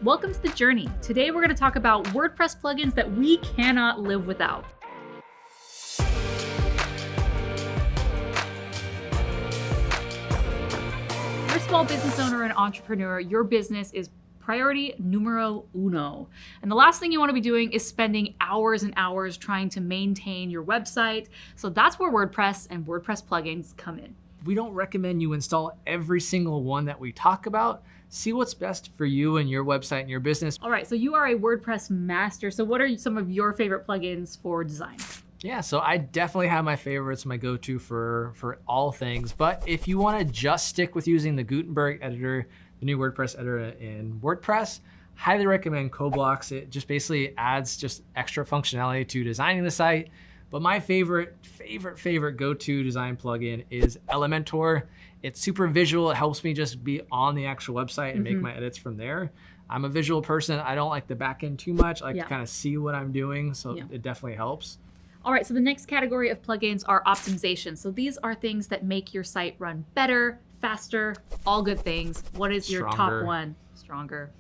Welcome to the journey. Today we're going to talk about WordPress plugins that we cannot live without. If you're a small business owner and entrepreneur, your business is priority numero uno. And the last thing you want to be doing is spending hours and hours trying to maintain your website. So that's where WordPress and WordPress plugins come in. We don't recommend you install every single one that we talk about. See what's best for you and your website and your business. All right, so you are a WordPress master. So what are some of your favorite plugins for design? Yeah, so I definitely have my favorites, my go-to for all things. But if you want to just stick with using the Gutenberg editor, the new WordPress editor in WordPress, highly recommend Coblocks. It just basically adds just extra functionality to designing the site. But my favorite go-to design plugin is Elementor. It's super visual. It helps me just be on the actual website and make my edits from there. I'm a visual person. I don't like the back end too much. I like to kind of see what I'm doing, so it definitely helps. All right, so the next category of plugins are optimizations. So these are things that make your site run better, faster, all good things. What is your top one? Stronger.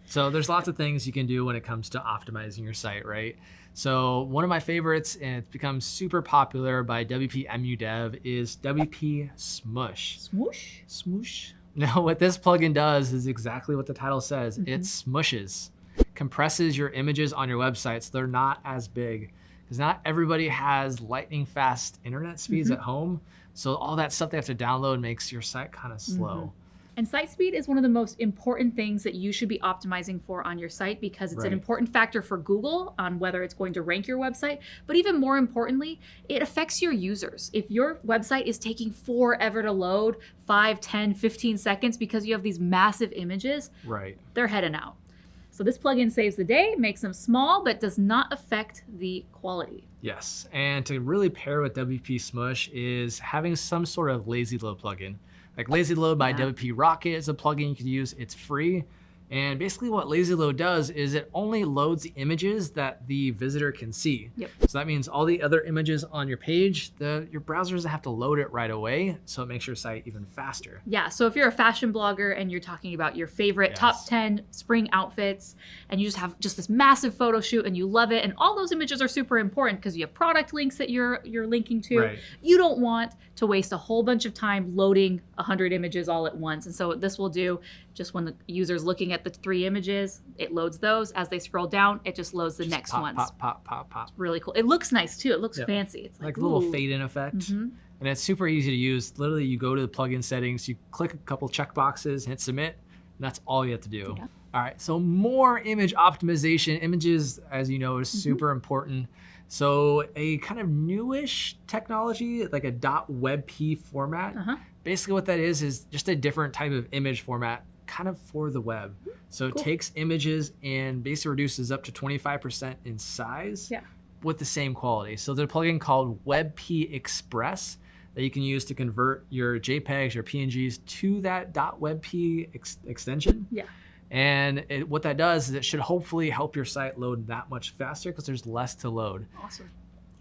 So there's lots of things you can do when it comes to optimizing your site, right? So one of my favorites, and it's become super popular by WP MUDev, is WP Smush. Smush? Smush. Now what this plugin does is exactly what the title says. It smushes, compresses your images on your website so they're not as big. Because not everybody has lightning fast internet speeds at home. So all that stuff they have to download makes your site kind of slow. And site speed is one of the most important things that you should be optimizing for on your site, because it's an important factor for Google on whether it's going to rank your website. But even more importantly, it affects your users. If your website is taking forever to load, 5, 10, 15 seconds because you have these massive images, they're heading out. So this plugin saves the day, makes them small, but does not affect the quality. Yes, and to really pair with WP Smush is having some sort of lazy load plugin. Like Lazy Load by WP Rocket is a plugin you can use. It's free. And basically what Lazy Load does is it only loads the images that the visitor can see. So that means all the other images on your page, your browser doesn't have to load it right away, so it makes your site even faster. Yeah, so if you're a fashion blogger and you're talking about your favorite top 10 spring outfits, and you just have this massive photo shoot and you love it, and all those images are super important because you have product links that you're linking to, you don't want to waste a whole bunch of time loading 100 images all at once. And so what this will do, just when the user's looking at the 3 images, it loads those. As they scroll down, it just loads the next ones. Pop. It's really cool. It looks nice too. It looks fancy. It's like a little fade in effect. And it's super easy to use. Literally, you go to the plugin settings, you click a couple checkboxes, hit submit, and that's all you have to do. All right, so more image optimization. Images, as you know, is super important. So a kind of newish technology, like a .webp format. Basically what that is just a different type of image format, kind of for the web. So it takes images and basically reduces up to 25% in size with the same quality. So there's a plugin called WebP Express that you can use to convert your JPEGs, your PNGs to that .webp extension. And what that does is it should hopefully help your site load that much faster because there's less to load. Awesome.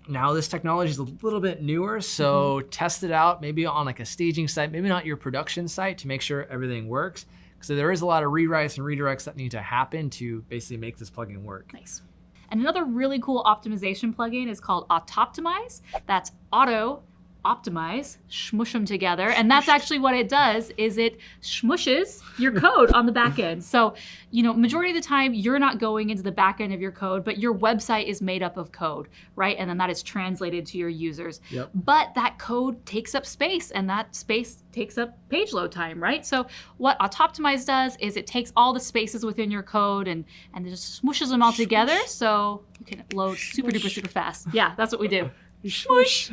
Now this technology is a little bit newer, so test it out maybe on like a staging site, maybe not your production site, to make sure everything works. So there is a lot of rewrites and redirects that need to happen to basically make this plugin work. Nice. And another really cool optimization plugin is called Autoptimize. That's auto-optimize, smush them together. And that's actually what it does, is it smushes your code on the back end. So, majority of the time you're not going into the back end of your code, but your website is made up of code, right? And then that is translated to your users. But that code takes up space, and that space takes up page load time, right? So what Autoptimize does is it takes all the spaces within your code and it just smushes them all together so you can load super fast. Yeah, that's what we do. Smush.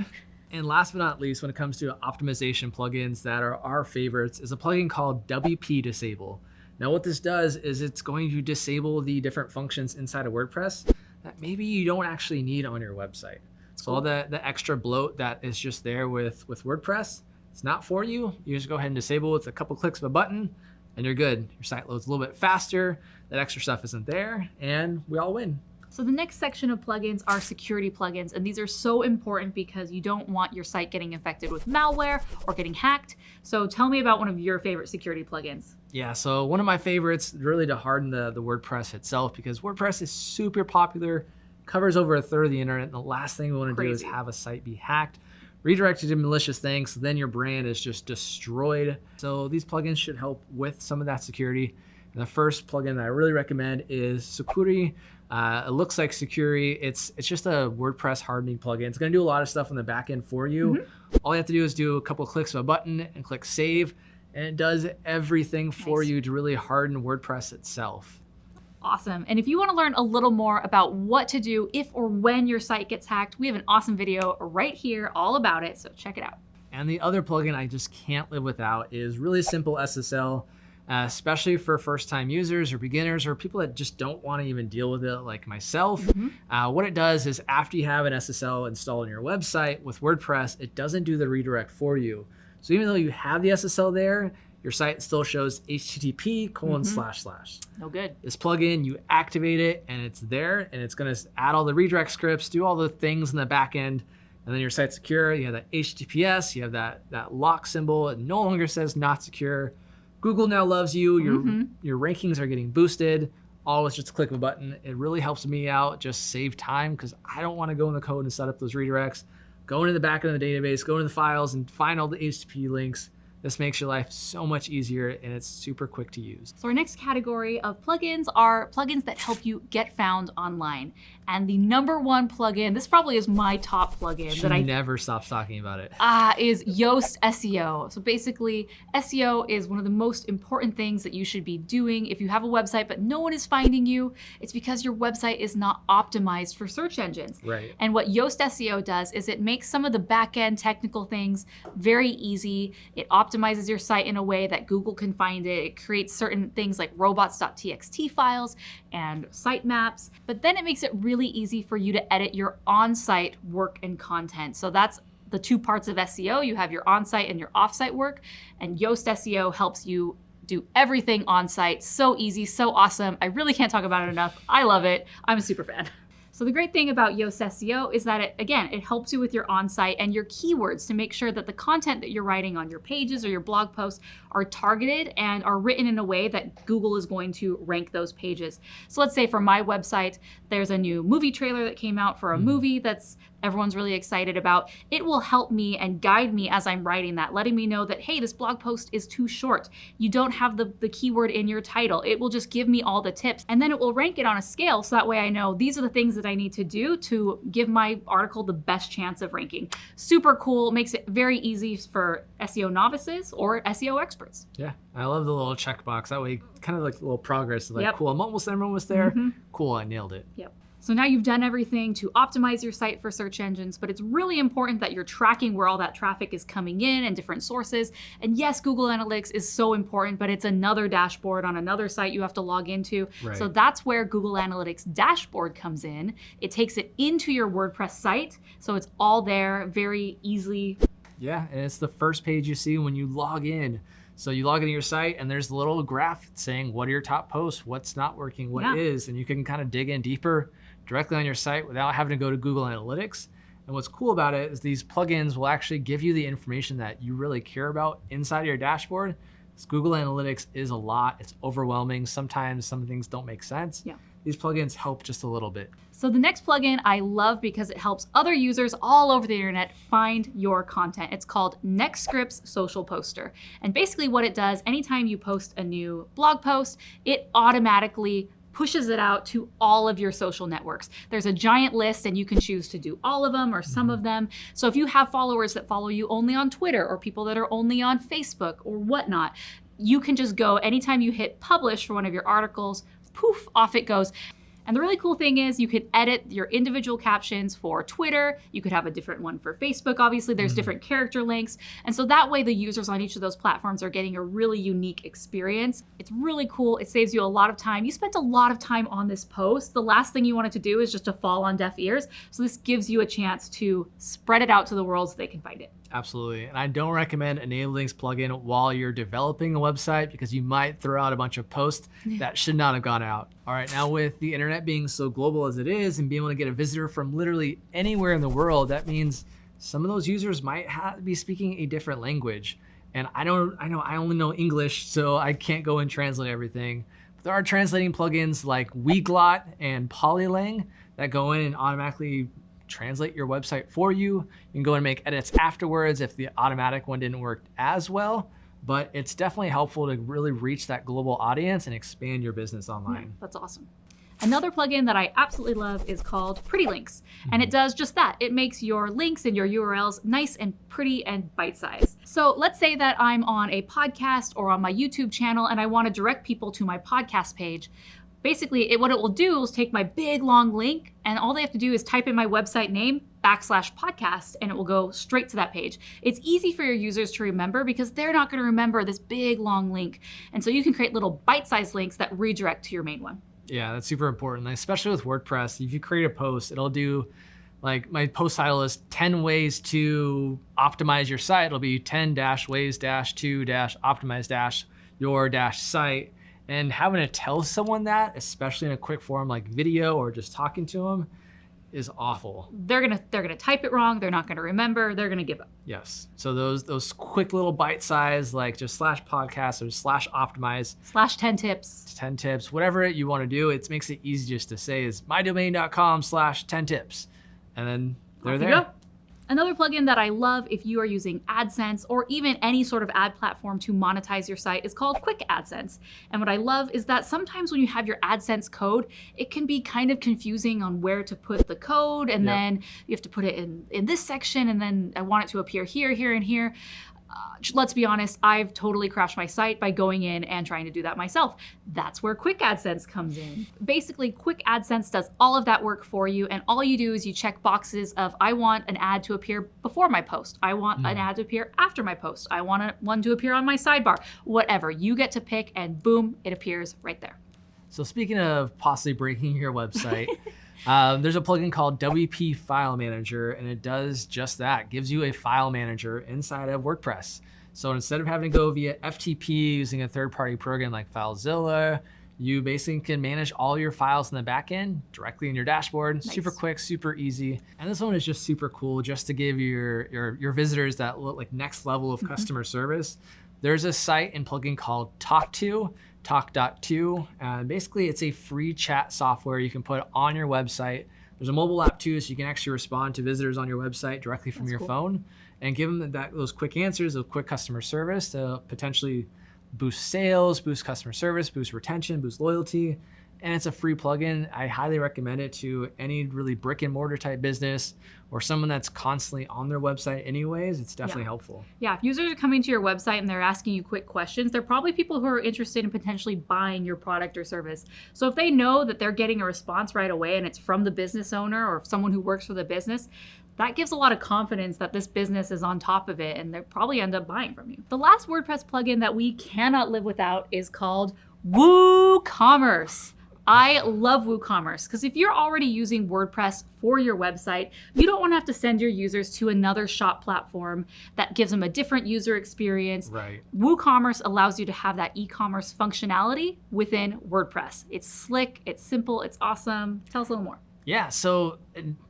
And last but not least, when it comes to optimization plugins that are our favorites, is a plugin called WP Disable. Now what this does is it's going to disable the different functions inside of WordPress that maybe you don't actually need on your website. So all the extra bloat that is just there with WordPress, it's not for you. You just go ahead and disable with a couple clicks of a button and you're good. Your site loads a little bit faster, that extra stuff isn't there, and we all win. So the next section of plugins are security plugins, and these are so important because you don't want your site getting infected with malware or getting hacked. So tell me about one of your favorite security plugins. Yeah, so one of my favorites really to harden the WordPress itself, because WordPress is super popular, covers over a third of the internet, and the last thing we want to do is have a site be hacked, redirected to malicious things, so then your brand is just destroyed. So these plugins should help with some of that security. And the first plugin that I really recommend is Security. It looks like Security. It's just a WordPress hardening plugin. It's going to do a lot of stuff on the back end for you. All you have to do is do a couple of clicks of a button and click Save, and it does everything for you to really harden WordPress itself. Awesome. And if you want to learn a little more about what to do if or when your site gets hacked, we have an awesome video right here all about it, so check it out. And the other plugin I just can't live without is really simple SSL, especially for first-time users or beginners or people that just don't want to even deal with it like myself. What it does is after you have an SSL installed on your website with WordPress, it doesn't do the redirect for you. So even though you have the SSL there, your site still shows http://. No good. This plugin, you activate it and it's there, and it's going to add all the redirect scripts, do all the things in the back end, and then your site's secure. You have that HTTPS, you have that lock symbol. It no longer says not secure. Google now loves you. Your rankings are getting boosted, all with just a click of a button. It really helps me out, just save time, because I don't want to go in the code and set up those redirects, go into the back end of the database, go into the files and find all the HTTP links. This makes your life so much easier, and it's super quick to use. So our next category of plugins are plugins that help you get found online. And the #1 plugin, this probably is my top plugin that I never stop talking about it, is Yoast SEO. So basically, SEO is one of the most important things that you should be doing. If you have a website but no one is finding you, it's because your website is not optimized for search engines. Right. And what Yoast SEO does is it makes some of the back-end technical things very easy. It optimizes your site in a way that Google can find it. It creates certain things like robots.txt files and sitemaps, but then it makes it really easy for you to edit your on-site work and content. So that's the two parts of SEO. You have your on-site and your off-site work, and Yoast SEO helps you do everything on-site. So easy, so awesome. I really can't talk about it enough. I love it. I'm a super fan. So the great thing about Yoast SEO is that it helps you with your on-site and your keywords to make sure that the content that you're writing on your pages or your blog posts are targeted and are written in a way that Google is going to rank those pages. So let's say for my website, there's a new movie trailer that came out for a movie that's everyone's really excited about. It will help me and guide me as I'm writing that, letting me know that, hey, this blog post is too short. You don't have the keyword in your title. It will just give me all the tips, and then it will rank it on a scale, so that way I know these are the things that I need to do to give my article the best chance of ranking. Super cool, makes it very easy for SEO novices or SEO experts. Yeah, I love the little checkbox. That way, kind of like a little progress. Like, cool, I'm almost there. Cool, I nailed it. Yep. So now you've done everything to optimize your site for search engines, but it's really important that you're tracking where all that traffic is coming in and different sources. And yes, Google Analytics is so important, but it's another dashboard on another site you have to log into. Right. So that's where Google Analytics dashboard comes in. It takes it into your WordPress site, so it's all there very easily. Yeah, and it's the first page you see when you log in. So you log into your site and there's a little graph saying what are your top posts, what's not working, what is, and you can kind of dig in deeper directly on your site without having to go to Google Analytics. And what's cool about it is these plugins will actually give you the information that you really care about inside of your dashboard. Because Google Analytics is a lot, it's overwhelming. Sometimes some things don't make sense. Yeah. These plugins help just a little bit. So the next plugin I love because it helps other users all over the internet find your content. It's called NextScripts Social Poster. And basically what it does, anytime you post a new blog post, it automatically pushes it out to all of your social networks. There's a giant list and you can choose to do all of them or some of them. So if you have followers that follow you only on Twitter or people that are only on Facebook or whatnot, you can just go anytime you hit publish for one of your articles, poof, off it goes. And the really cool thing is you can edit your individual captions for Twitter. You could have a different one for Facebook. Obviously, there's different character links. And so that way the users on each of those platforms are getting a really unique experience. It's really cool. It saves you a lot of time. You spent a lot of time on this post. The last thing you want it to do is just to fall on deaf ears. So this gives you a chance to spread it out to the world so they can find it. Absolutely. And I don't recommend enabling this plugin while you're developing a website because you might throw out a bunch of posts that should not have gone out. All right, now with the internet being so global as it is and being able to get a visitor from literally anywhere in the world, that means some of those users might be speaking a different language. And I know I only know English, so I can't go and translate everything. But there are translating plugins like Weglot and Polylang that go in and automatically translate your website for you. You can go and make edits afterwards if the automatic one didn't work as well. But it's definitely helpful to really reach that global audience and expand your business online. Yeah, that's awesome. Another plugin that I absolutely love is called Pretty Links. And it does just that. It makes your links and your URLs nice and pretty and bite-sized. So let's say that I'm on a podcast or on my YouTube channel and I want to direct people to my podcast page. Basically, what it will do is take my big long link and all they have to do is type in my website name /podcast and it will go straight to that page. It's easy for your users to remember because they're not going to remember this big long link. And so you can create little bite-sized links that redirect to your main one. Yeah, that's super important, especially with WordPress. If you create a post, it'll do, like my post title is 10 ways to optimize your site. It'll be 10-ways-to-optimize-your-site. And having to tell someone that, especially in a quick form like video or just talking to them, is awful. They're gonna type it wrong. They're not gonna remember. They're gonna give up. Yes. So those quick little bite size, like just /podcast or /optimize, /10 tips, 10 tips, whatever you want to do. It makes it easy just to say is mydomain.com/10 tips, and then they're there. Go. Another plugin that I love if you are using AdSense or even any sort of ad platform to monetize your site is called Quick AdSense. And what I love is that sometimes when you have your AdSense code, it can be kind of confusing on where to put the code, and then you have to put it in this section, and then I want it to appear here, here, and here. Let's be honest, I've totally crashed my site by going in and trying to do that myself. That's where Quick AdSense comes in. Basically, Quick AdSense does all of that work for you, and all you do is you check boxes of I want an ad to appear before my post. I want an ad to appear after my post. I want one to appear on my sidebar. Whatever. You get to pick, and boom, it appears right there. So speaking of possibly breaking your website, there's a plugin called WebP File Manager, and it does just that. It gives you a file manager inside of WordPress. So instead of having to go via FTP using a third-party program like FileZilla, you basically can manage all your files in the back end directly in your dashboard. Nice. Super quick, super easy. And this one is just super cool just to give your visitors that like next level of customer service. There's a site and plugin called Talk.to, and basically it's a free chat software you can put on your website. There's a mobile app too, so you can actually respond to visitors on your website directly from your phone and give them those quick answers, those quick customer service to potentially boost sales, boost customer service, boost retention, boost loyalty. And it's a free plugin. I highly recommend it to any really brick and mortar type business or someone that's constantly on their website anyways. It's definitely helpful. Yeah, if users are coming to your website and they're asking you quick questions, they're probably people who are interested in potentially buying your product or service. So if they know that they're getting a response right away and it's from the business owner or someone who works for the business, that gives a lot of confidence that this business is on top of it and they'll probably end up buying from you. The last WordPress plugin that we cannot live without is called WooCommerce. I love WooCommerce because if you're already using WordPress for your website, you don't want to have to send your users to another shop platform that gives them a different user experience. Right. WooCommerce allows you to have that e-commerce functionality within WordPress. It's slick, it's simple, it's awesome. Tell us a little more. Yeah, so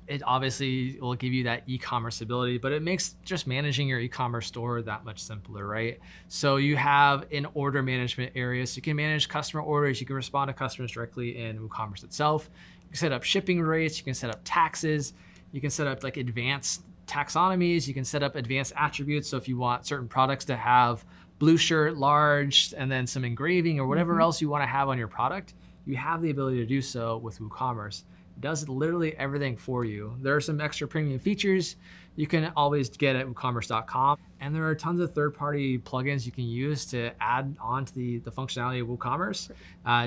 it obviously will give you that e-commerce ability, but it makes just managing your e-commerce store that much simpler, right? So you have an order management area, so you can manage customer orders, you can respond to customers directly in WooCommerce itself. You can set up shipping rates, you can set up taxes, you can set up like advanced taxonomies, you can set up advanced attributes. So if you want certain products to have blue shirt, large, and then some engraving or whatever else you want to have on your product, you have the ability to do so with WooCommerce. Does literally everything for you. There are some extra premium features you can always get at woocommerce.com. And there are tons of third-party plugins you can use to add on to the functionality of WooCommerce.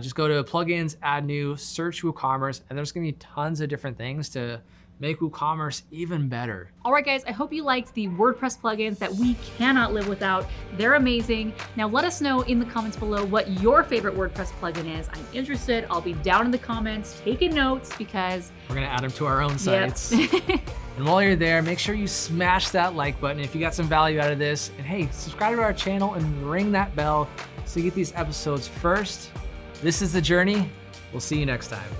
Just go to plugins, add new, search WooCommerce, and there's gonna be tons of different things to make WooCommerce even better. All right, guys, I hope you liked the WordPress plugins that we cannot live without. They're amazing. Now let us know in the comments below what your favorite WordPress plugin is. I'm interested. I'll be down in the comments taking notes because we're gonna add them to our own sites. Yep. And while you're there, make sure you smash that like button if you got some value out of this. And hey, subscribe to our channel and ring that bell so you get these episodes first. This is The Journey. We'll see you next time.